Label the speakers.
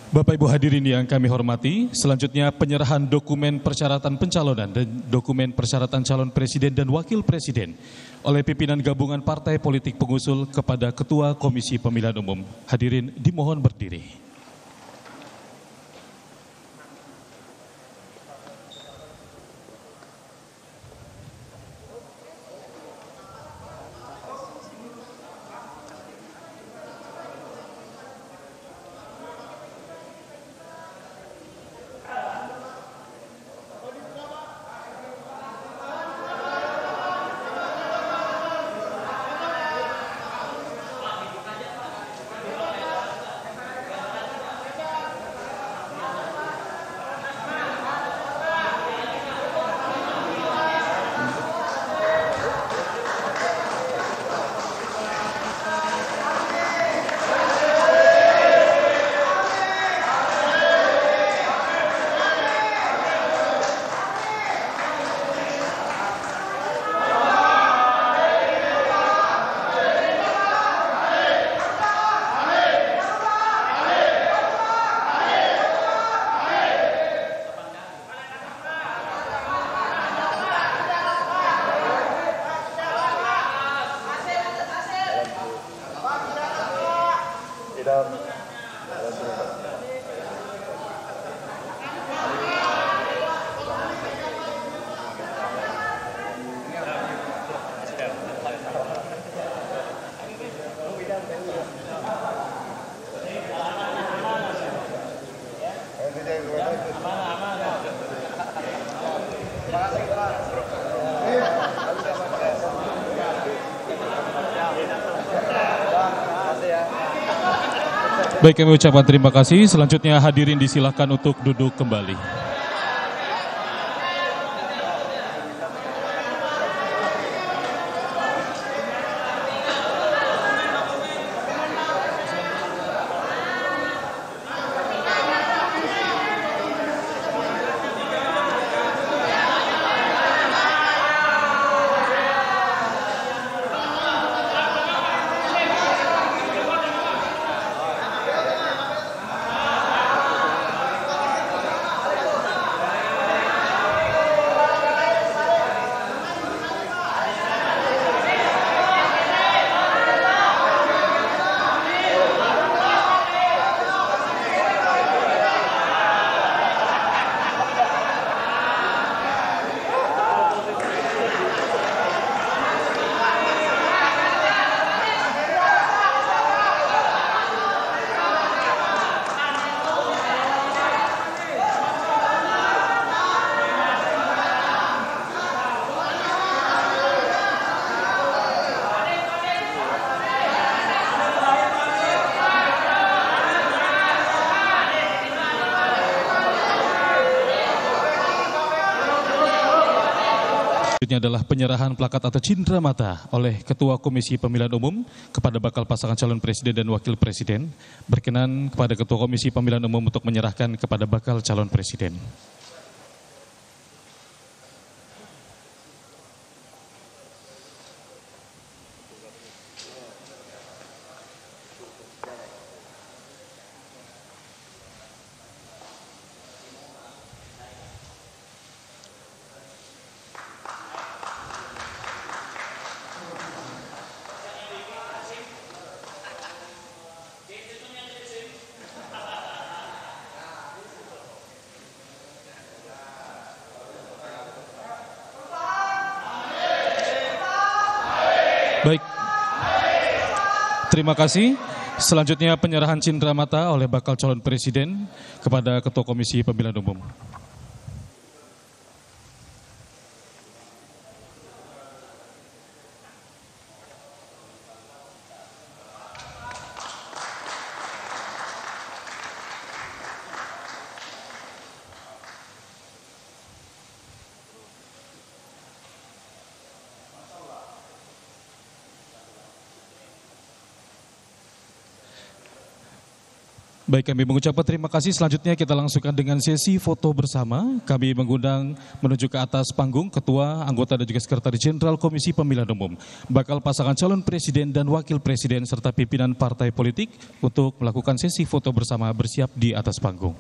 Speaker 1: Bapak Ibu hadirin yang kami hormati, selanjutnya penyerahan dokumen persyaratan pencalonan dan dokumen persyaratan calon presiden dan wakil presiden oleh pimpinan gabungan partai politik pengusul kepada Ketua Komisi Pemilihan Umum. Hadirin dimohon berdiri. Baik, kami ucapkan terima kasih. Selanjutnya hadirin disilakan untuk duduk kembali. Selanjutnya adalah penyerahan plakat atau cindera mata oleh Ketua Komisi Pemilihan Umum kepada bakal pasangan calon presiden dan wakil presiden. Berkenan kepada Ketua Komisi Pemilihan Umum untuk menyerahkan kepada bakal calon presiden. Baik, terima kasih. Selanjutnya penyerahan cindera mata oleh bakal calon presiden kepada Ketua Komisi Pemilihan Umum. Baik, kami mengucapkan terima kasih. Selanjutnya kita langsungkan dengan sesi foto bersama. Kami mengundang menuju ke atas panggung Ketua, Anggota dan juga Sekretaris Jenderal Komisi Pemilihan Umum, bakal pasangan calon presiden dan wakil presiden serta pimpinan partai politik untuk melakukan sesi foto bersama bersiap di atas panggung.